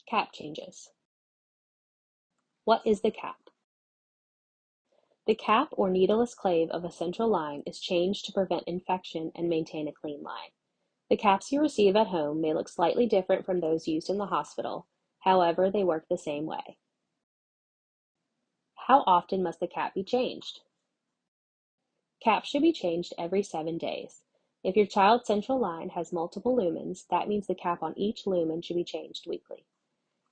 Cap changes. What is the cap? The cap or needleless clave of a central line is changed to prevent infection and maintain a clean line. The caps you receive at home may look slightly different from those used in the hospital, however, they work the same way. How often must the cap be changed? Caps should be changed every 7 days. If your child's central line has multiple lumens, that means the cap on each lumen should be changed weekly.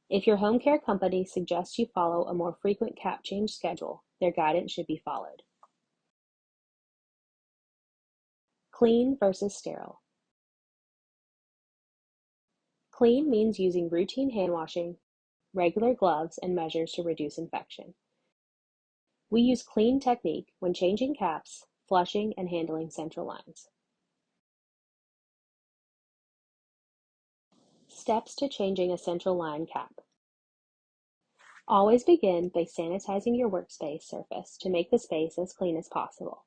If your home care company suggests you follow a more frequent cap change schedule, their guidance should be followed. Clean versus sterile. Clean means using routine hand washing, regular gloves, and measures to reduce infection. We use clean technique when changing caps, flushing, and handling central lines. Steps to changing a central line cap. Always begin by sanitizing your workspace surface to make the space as clean as possible.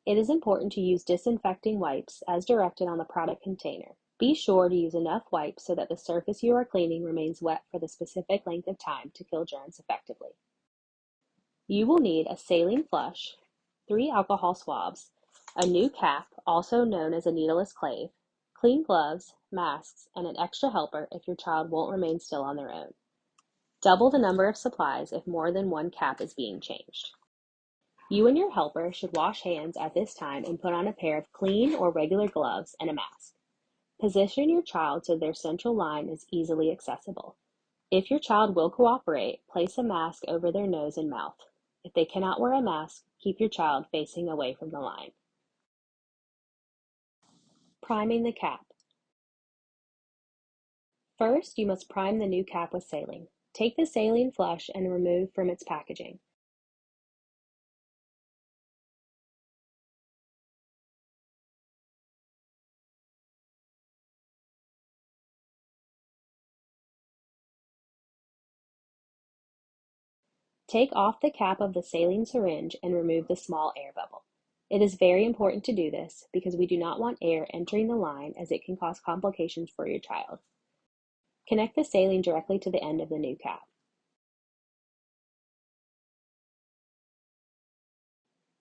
It is important to use disinfecting wipes as directed on the product container. Be sure to use enough wipes so that the surface you are cleaning remains wet for the specific length of time to kill germs effectively. You will need a saline flush, 3 alcohol swabs, a new cap, also known as a needleless clave, clean gloves, masks, and an extra helper if your child won't remain still on their own. Double the number of supplies if more than one cap is being changed. You and your helper should wash hands at this time and put on a pair of clean or regular gloves and a mask. Position your child so their central line is easily accessible. If your child will cooperate, place a mask over their nose and mouth. If they cannot wear a mask, keep your child facing away from the line. Priming the cap. First, you must prime the new cap with saline. Take the saline flush and remove from its packaging. Take off the cap of the saline syringe and remove the small air bubble. It is very important to do this because we do not want air entering the line as it can cause complications for your child. Connect the saline directly to the end of the new cap.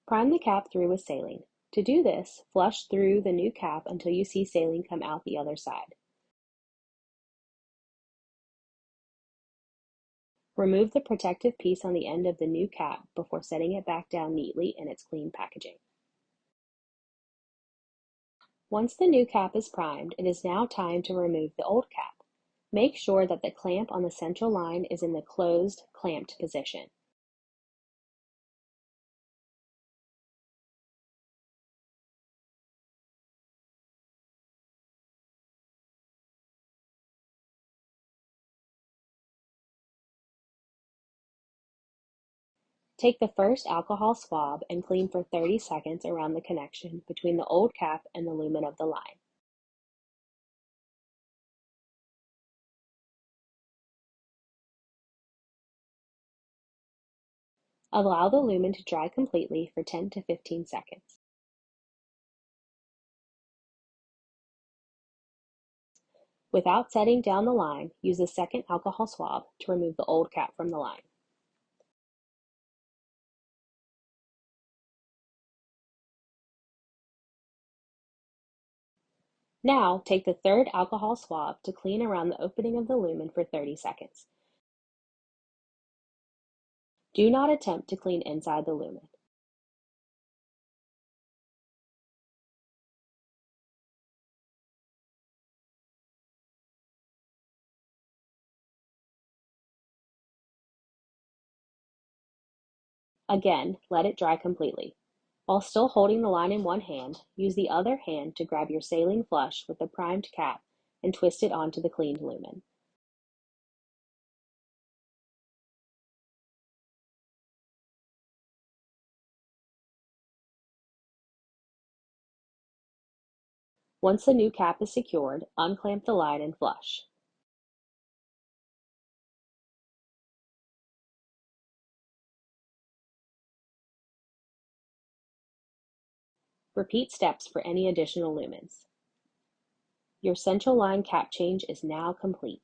Prime the cap through with saline. To do this, flush through the new cap until you see saline come out the other side. Remove the protective piece on the end of the new cap before setting it back down neatly in its clean packaging. Once the new cap is primed, it is now time to remove the old cap. Make sure that the clamp on the central line is in the closed, clamped position. Take the first alcohol swab and clean for 30 seconds around the connection between the old cap and the lumen of the line. Allow the lumen to dry completely for 10 to 15 seconds. Without setting down the line, use the second alcohol swab to remove the old cap from the line. Now, take the third alcohol swab to clean around the opening of the lumen for 30 seconds. Do not attempt to clean inside the lumen. Again, let it dry completely. While still holding the line in one hand, use the other hand to grab your saline flush with the primed cap and twist it onto the cleaned lumen. Once the new cap is secured, unclamp the line and flush. Repeat steps for any additional lumens. Your central line cap change is now complete.